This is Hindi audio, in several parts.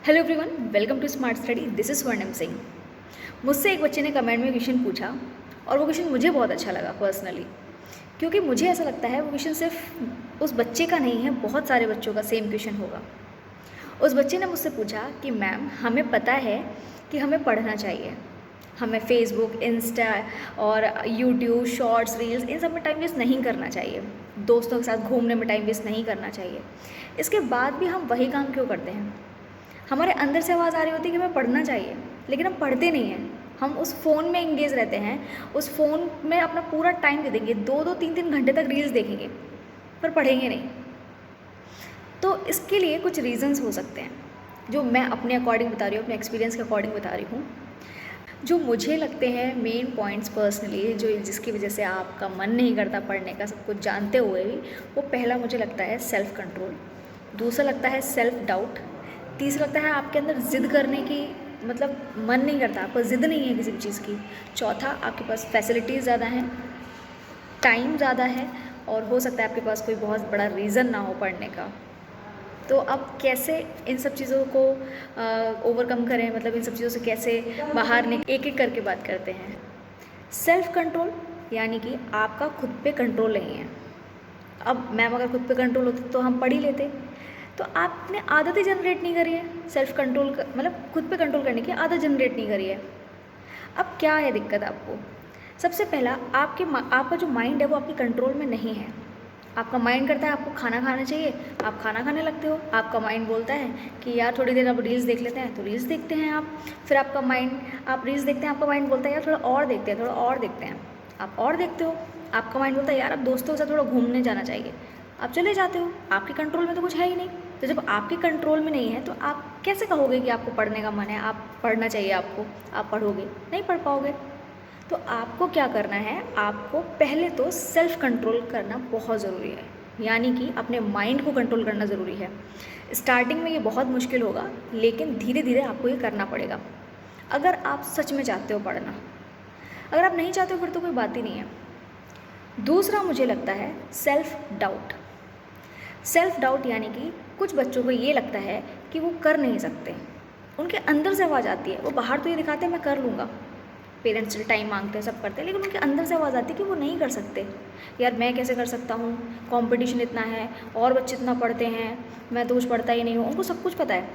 Hello everyone, welcome to smart study. This is Swarnim Singh. मुझसे एक बच्चे ने कमेंट में क्वेश्चन पूछा और वो क्वेश्चन मुझे बहुत अच्छा लगा पर्सनली, क्योंकि मुझे ऐसा लगता है वो क्वेश्चन सिर्फ उस बच्चे का नहीं है, बहुत सारे बच्चों का सेम क्वेश्चन होगा। उस बच्चे ने मुझसे पूछा कि मैम, हमें पता है कि हमें पढ़ना चाहिए, हमें फेसबुक, इंस्टा और यूट्यूब, शॉर्ट्स, रील्स, इन सब में टाइम वेस्ट नहीं करना चाहिए, दोस्तों के साथ घूमने में टाइम वेस्ट नहीं करना चाहिए। इसके बाद भी हम वही काम क्यों करते हैं? हमारे अंदर से आवाज़ आ रही होती है कि हमें पढ़ना चाहिए, लेकिन हम पढ़ते नहीं हैं। हम उस फ़ोन में इंगेज रहते हैं, उस फ़ोन में अपना पूरा टाइम दे देंगे, 2-2, 3-3 घंटे तक रील्स देखेंगे, पर पढ़ेंगे नहीं। तो इसके लिए कुछ रीज़न्स हो सकते हैं, जो मैं अपने अकॉर्डिंग बता रही हूँ, अपने एक्सपीरियंस के अकॉर्डिंग बता रही हूँ, जो मुझे लगते हैं मेन पॉइंट्स पर्सनली, जो जिसकी वजह से आपका मन नहीं करता पढ़ने का, सब कुछ जानते हुए भी। वो पहला मुझे लगता है सेल्फ़ कंट्रोल, दूसरा लगता है सेल्फ़ डाउट, तीसरा लगता है आपके अंदर ज़िद करने की, मतलब मन नहीं करता, आपको ज़िद नहीं है किसी भी चीज़ की। चौथा, आपके पास फैसिलिटीज़ ज़्यादा हैं, टाइम ज़्यादा है, और हो सकता है आपके पास कोई बहुत बड़ा रीज़न ना हो पढ़ने का। तो अब कैसे इन सब चीज़ों को ओवरकम करें, मतलब इन सब चीज़ों से कैसे बाहर निकल, एक एक करके बात करते हैं। सेल्फ़ कंट्रोल यानी कि आपका खुद पे कंट्रोल नहीं है। अब मैम, अगर खुद पे कंट्रोल होती तो हम पढ़ ही लेते। तो आपने आदत ही जनरेट नहीं करी है सेल्फ़ कंट्रोल मतलब खुद पे कंट्रोल करने की आदत जनरेट नहीं करी है। अब क्या है दिक्कत आपको? सबसे पहला, आपका जो माइंड है वो आपके कंट्रोल में नहीं है। आपका माइंड करता है आपको खाना खाना चाहिए, आप खाना खाने लगते हो। आपका माइंड बोलता है कि यार थोड़ी देर अब रील्स देख लेते हैं, तो रील्स देखते हैं आप। फिर आप रील्स देखते हैं, आपका माइंड बोलता है यार थोड़ा और देखते हैं, थोड़ा और देखते हैं, आप और देखते हो। आपका माइंड बोलता है यार अब दोस्तों के साथ थोड़ा घूमने जाना चाहिए, आप चले जाते हो। आपके कंट्रोल में तो कुछ है ही नहीं। तो जब आपके कंट्रोल में नहीं है तो आप कैसे कहोगे कि आपको पढ़ने का मन है, आप पढ़ना चाहिए आपको, आप पढ़ोगे? नहीं पढ़ पाओगे। तो आपको क्या करना है, आपको पहले तो सेल्फ़ कंट्रोल करना बहुत ज़रूरी है, यानी कि अपने माइंड को कंट्रोल करना ज़रूरी है। स्टार्टिंग में ये बहुत मुश्किल होगा, लेकिन धीरे धीरे आपको ये करना पड़ेगा, अगर आप सच में चाहते हो पढ़ना। अगर आप नहीं चाहते हो फिर तो कोई बात ही नहीं है। दूसरा मुझे लगता है सेल्फ़ डाउट। सेल्फ़ डाउट यानी कि कुछ बच्चों को ये लगता है कि वो कर नहीं सकते, उनके अंदर से आवाज़ आती है, वो बाहर तो ये दिखाते हैं मैं कर लूँगा, पेरेंट्स से टाइम मांगते हैं, सब करते हैं, लेकिन उनके अंदर से आवाज़ आती है कि वो नहीं कर सकते। यार मैं कैसे कर सकता हूँ, कंपटीशन इतना है, और बच्चे इतना पढ़ते हैं, मैं तो कुछ पढ़ता ही नहीं हूँ। उनको सब कुछ पता है,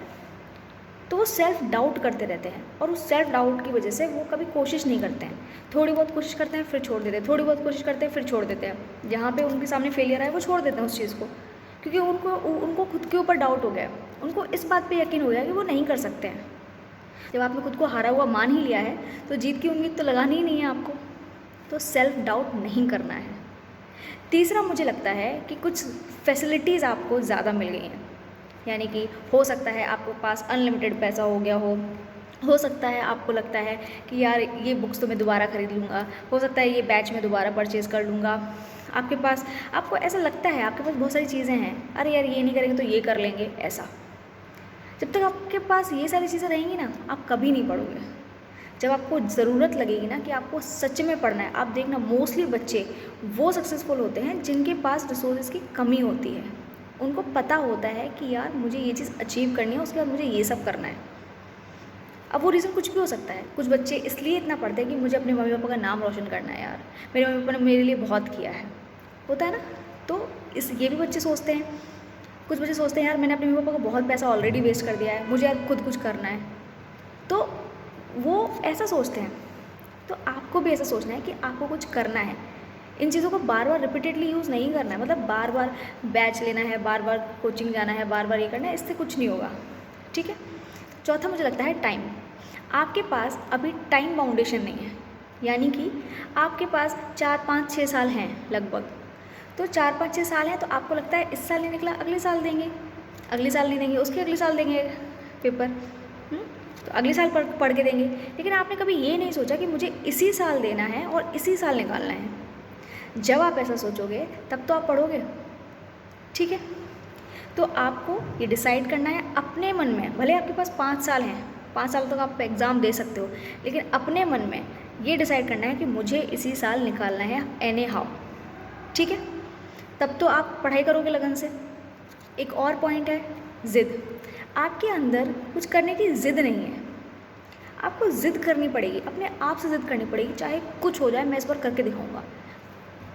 तो वो सेल्फ़ डाउट करते रहते हैं, और उस सेल्फ़ डाउट की वजह से वो कभी कोशिश नहीं करते हैं। थोड़ी बहुत कोशिश करते हैं फिर छोड़ देते हैं, थोड़ी बहुत कोशिश करते हैं फिर छोड़ देते हैं। जहाँ पे उनके सामने फेलियर आए वो छोड़ देते हैं उस चीज़ को, क्योंकि उनको खुद के ऊपर डाउट हो गया है, उनको इस बात पे यकीन हो गया कि वो नहीं कर सकते हैं। जब आपने खुद को हारा हुआ मान ही लिया है तो जीत की उम्मीद तो लगानी ही नहीं है आपको। तो सेल्फ़ डाउट नहीं करना है। तीसरा मुझे लगता है कि कुछ फैसिलिटीज़ आपको ज़्यादा मिल गई हैं, यानी कि हो सकता है आपके पास अनलिमिटेड पैसा हो गया हो सकता है आपको लगता है कि यार ये बुक्स तो मैं दोबारा ख़रीद लूँगा, हो सकता है ये बैच मैं दोबारा परचेज़ कर लूँगा। आपको ऐसा लगता है आपके पास बहुत सारी चीज़ें हैं, अरे यार ये नहीं करेंगे तो ये कर लेंगे, ऐसा। जब तक आपके पास ये सारी चीज़ें रहेंगी ना, आप कभी नहीं पढ़ोगे। जब आपको ज़रूरत लगेगी ना कि आपको सच में पढ़ना है, आप देखना मोस्टली बच्चे वो सक्सेसफुल होते हैं जिनके पास रिसोर्सेज की कमी होती है। उनको पता होता है कि यार मुझे ये चीज़ अचीव करनी है, उसके बाद मुझे ये सब करना है। अब वो रीज़न कुछ भी हो सकता है। कुछ बच्चे इसलिए इतना पढ़ते हैं कि मुझे अपने मम्मी पापा का नाम रोशन करना है, यार मेरे मम्मी पापा ने मेरे लिए बहुत किया है, होता है ना। तो ये भी बच्चे सोचते हैं। कुछ बच्चे सोचते हैं यार मैंने अपने मम्मी पापा का बहुत पैसा ऑलरेडी वेस्ट कर दिया है, मुझे यार खुद कुछ करना है। तो वो ऐसा सोचते हैं। तो आपको भी ऐसा सोचना है कि आपको कुछ करना है। इन चीज़ों को बार बार रिपीटेडली यूज़ नहीं करना है, मतलब बार बार बैच लेना है, बार बार कोचिंग जाना है, बार बार ये करना है, इससे कुछ नहीं होगा, ठीक है। चौथा मुझे लगता है टाइम। आपके पास अभी टाइम बाउंडेशन नहीं है, यानी कि आपके पास 4-5-6 साल हैं लगभग। तो 4-5-6 साल हैं, तो आपको लगता है इस साल नहीं निकला अगले साल देंगे, अगले साल नहीं देंगे उसके अगले साल देंगे पेपर, तो अगले साल पढ़ के देंगे। लेकिन आपने कभी ये नहीं सोचा कि मुझे इसी साल देना है और इसी साल निकालना है। जब आप ऐसा सोचोगे तब तो आप पढ़ोगे, ठीक है। तो आपको ये डिसाइड करना है अपने मन में, भले आपके पास 5 साल हैं, 5 साल तक आप एग्ज़ाम दे सकते हो, लेकिन अपने मन में ये डिसाइड करना है कि मुझे इसी साल निकालना है एनी हाउ, ठीक है। तब तो आप पढ़ाई करोगे लगन से। एक और पॉइंट है ज़िद। आपके अंदर कुछ करने की ज़िद नहीं है, आपको ज़िद करनी पड़ेगी, अपने आप से ज़िद करनी पड़ेगी, चाहे कुछ हो जाए मैं इस बार करके दिखाऊंगा।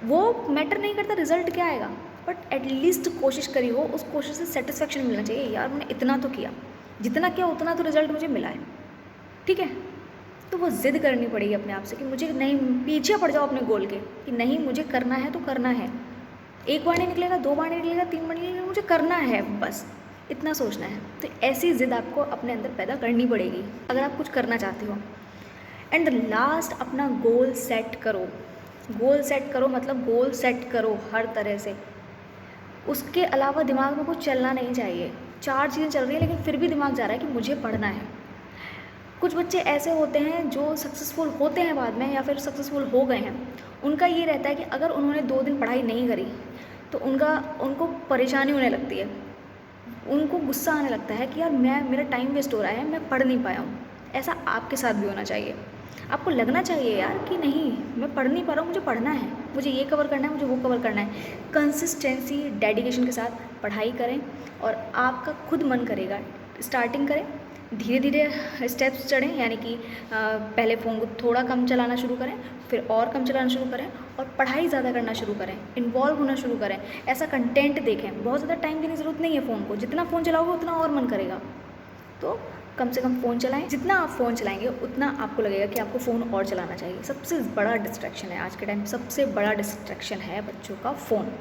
वो मैटर नहीं करता रिजल्ट क्या आएगा, बट एटलीस्ट कोशिश करी हो, उस कोशिश से सेटिस्फेक्शन मिलना चाहिए, यार मैंने इतना तो किया, जितना किया उतना तो रिजल्ट मुझे मिला है, ठीक है। तो वो ज़िद करनी पड़ेगी अपने आप से कि मुझे नहीं, पीछे पड़ जाओ अपने गोल के कि नहीं मुझे करना है तो करना है, एक बार नहीं निकलेगा, 2 बार नहीं निकलेगा, 3 बार नहीं निकलेगा, मुझे करना है, बस इतना सोचना है। तो ऐसी ज़िद आपको अपने अंदर पैदा करनी पड़ेगी अगर आप कुछ करना चाहते हो। एंड द लास्ट, अपना गोल सेट करो। गोल सेट करो मतलब गोल सेट करो हर तरह से, उसके अलावा दिमाग में कुछ चलना नहीं चाहिए। 4 चीज़ें चल रही हैं लेकिन फिर भी दिमाग जा रहा है कि मुझे पढ़ना है। कुछ बच्चे ऐसे होते हैं जो सक्सेसफुल होते हैं बाद में या फिर सक्सेसफुल हो गए हैं, उनका ये रहता है कि अगर उन्होंने 2 दिन पढ़ाई नहीं करी तो उनको परेशानी होने लगती है, उनको गुस्सा आने लगता है कि यार मेरा टाइम वेस्ट हो रहा है, मैं पढ़ नहीं पाया हूँ। ऐसा आपके साथ भी होना चाहिए। आपको लगना चाहिए यार कि नहीं मैं पढ़ नहीं पा रहा हूँ, मुझे पढ़ना है, मुझे ये कवर करना है, मुझे वो कवर करना है। कंसिस्टेंसी, डेडिकेशन के साथ पढ़ाई करें और आपका खुद मन करेगा। स्टार्टिंग करें, धीरे धीरे स्टेप्स चढ़ें, यानी कि पहले फ़ोन को थोड़ा कम चलाना शुरू करें, फिर और कम चलाना शुरू करें और पढ़ाई ज़्यादा करना शुरू करें, इन्वॉल्व होना शुरू करें, ऐसा कंटेंट देखें। बहुत ज़्यादा टाइम देने की ज़रूरत नहीं है फ़ोन को, जितना फ़ोन चलाओगे उतना और मन करेगा। तो कम से कम फ़ोन चलाएं, जितना आप फ़ोन चलाएंगे उतना आपको लगेगा कि आपको फ़ोन और चलाना चाहिए। सबसे बड़ा डिस्ट्रैक्शन है आज के टाइम, सबसे बड़ा डिस्ट्रैक्शन है बच्चों का फ़ोन।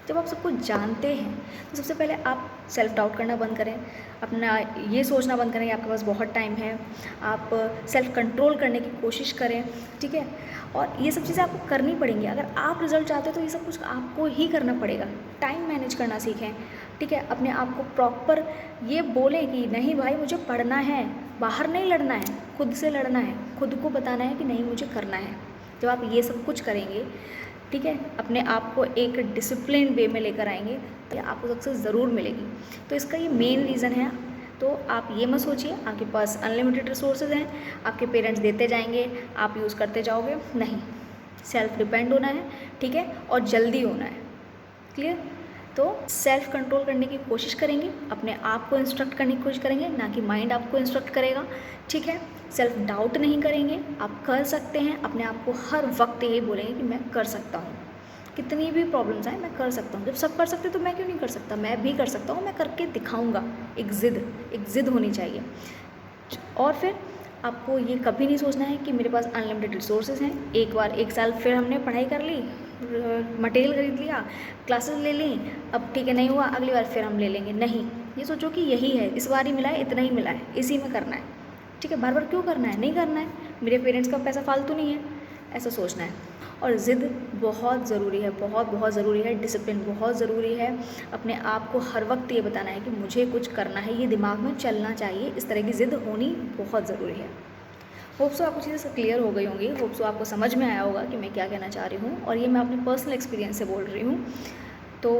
जब आप सब कुछ जानते हैं तो सबसे पहले आप सेल्फ डाउट करना बंद करें, अपना ये सोचना बंद करें कि आपके पास बहुत टाइम है, आप सेल्फ कंट्रोल करने की कोशिश करें, ठीक है। और ये सब चीज़ें आपको करनी पड़ेंगी। अगर आप रिजल्ट चाहते हो तो ये सब कुछ आपको ही करना पड़ेगा। टाइम मैनेज करना सीखें, ठीक है। अपने आप को प्रॉपर ये बोलें कि नहीं भाई मुझे पढ़ना है, बाहर नहीं लड़ना है, खुद से लड़ना है, खुद को बताना है कि नहीं मुझे करना है। जब आप ये सब कुछ करेंगे, ठीक है, अपने आप को एक डिसिप्लिन वे में लेकर आएंगे तो आपको सक्सेस ज़रूर मिलेगी। तो इसका ये मेन रीज़न है। तो आप ये मत सोचिए आपके पास अनलिमिटेड रिसोर्सेज हैं, आपके पेरेंट्स देते जाएंगे, आप यूज़ करते जाओगे, नहीं। सेल्फ डिपेंड होना है, ठीक है, और जल्दी होना है। क्लियर। तो सेल्फ कंट्रोल करने की कोशिश करेंगे, अपने आप को इंस्ट्रक्ट करने की कोशिश करेंगे, ना कि माइंड आपको इंस्ट्रक्ट करेगा, ठीक है। सेल्फ डाउट नहीं करेंगे, आप कर सकते हैं। अपने आप को हर वक्त यही बोलेंगे कि मैं कर सकता हूँ, कितनी भी प्रॉब्लम्स आए मैं कर सकता हूँ। जब सब कर सकते तो मैं क्यों नहीं कर सकता, मैं भी कर सकता हूँ, मैं करके दिखाऊँगा। एक ज़िद होनी चाहिए। और फिर आपको ये कभी नहीं सोचना है कि मेरे पास अनलिमिटेड रिसोर्सेज हैं, एक साल फिर हमने पढ़ाई कर ली, मटेरियल खरीद लिया, क्लासेस ले ली, अब ठीक है नहीं हुआ अगली बार फिर हम ले लेंगे। नहीं, ये सोचो कि यही है, इस बार ही मिला है, इतना ही मिला है, इसी में करना है, ठीक है। बार बार क्यों करना है, नहीं करना है, मेरे पेरेंट्स का पैसा फालतू नहीं है, ऐसा सोचना है। और ज़िद बहुत ज़रूरी है, बहुत ज़रूरी है। डिसिप्लिन बहुत ज़रूरी है। अपने आप को हर वक्त ये बताना है कि मुझे कुछ करना है, ये दिमाग में चलना चाहिए। इस तरह की ज़िद होनी बहुत ज़रूरी है। होप सो आपको चीज़ें क्लियर हो गई होंगी, होप सो आपको समझ में आया होगा कि मैं क्या कहना चाह रही हूँ, और ये मैं अपने पर्सनल एक्सपीरियंस से बोल रही हूँ। तो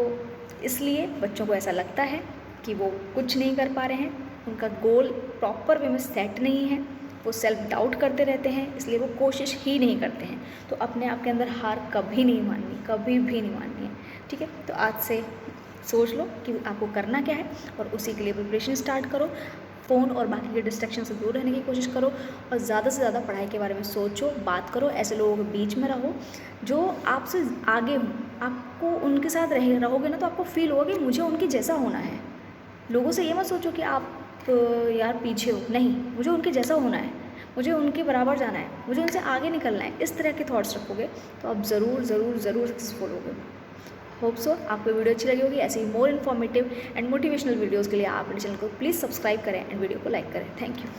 इसलिए बच्चों को ऐसा लगता है कि वो कुछ नहीं कर पा रहे हैं, उनका गोल प्रॉपर वे में सेट नहीं है, वो सेल्फ डाउट करते रहते हैं, इसलिए वो कोशिश ही नहीं करते हैं। तो अपने आप के अंदर हार कभी नहीं माननी, कभी भी नहीं माननी है, ठीक है। तो आज से सोच लो कि आपको करना क्या है और उसी के लिए प्रिपरेशन स्टार्ट करो। फ़ोन और बाकी के डिस्ट्रैक्शन से दूर रहने की कोशिश करो और ज़्यादा से ज़्यादा पढ़ाई के बारे में सोचो, बात करो, ऐसे लोगों के बीच में रहो जो आपसे आगे हों। आपको उनके साथ रहोगे ना तो आपको फील होगा कि मुझे उनके जैसा होना है। लोगों से ये मत सोचो कि आप यार पीछे हो, नहीं, मुझे उनके जैसा होना है, मुझे उनके बराबर जाना है, मुझे उनसे आगे निकलना है। इस तरह के थॉट्स रखोगे तो आप ज़रूर सक्सेसफुल होगे। होप सो आपको वीडियो अच्छी लगी होगी। ऐसे ही more informative and motivational videos के लिए आप मेरे चैनल को प्लीज़ सब्सक्राइब करें एंड वीडियो को लाइक करें। Thank you.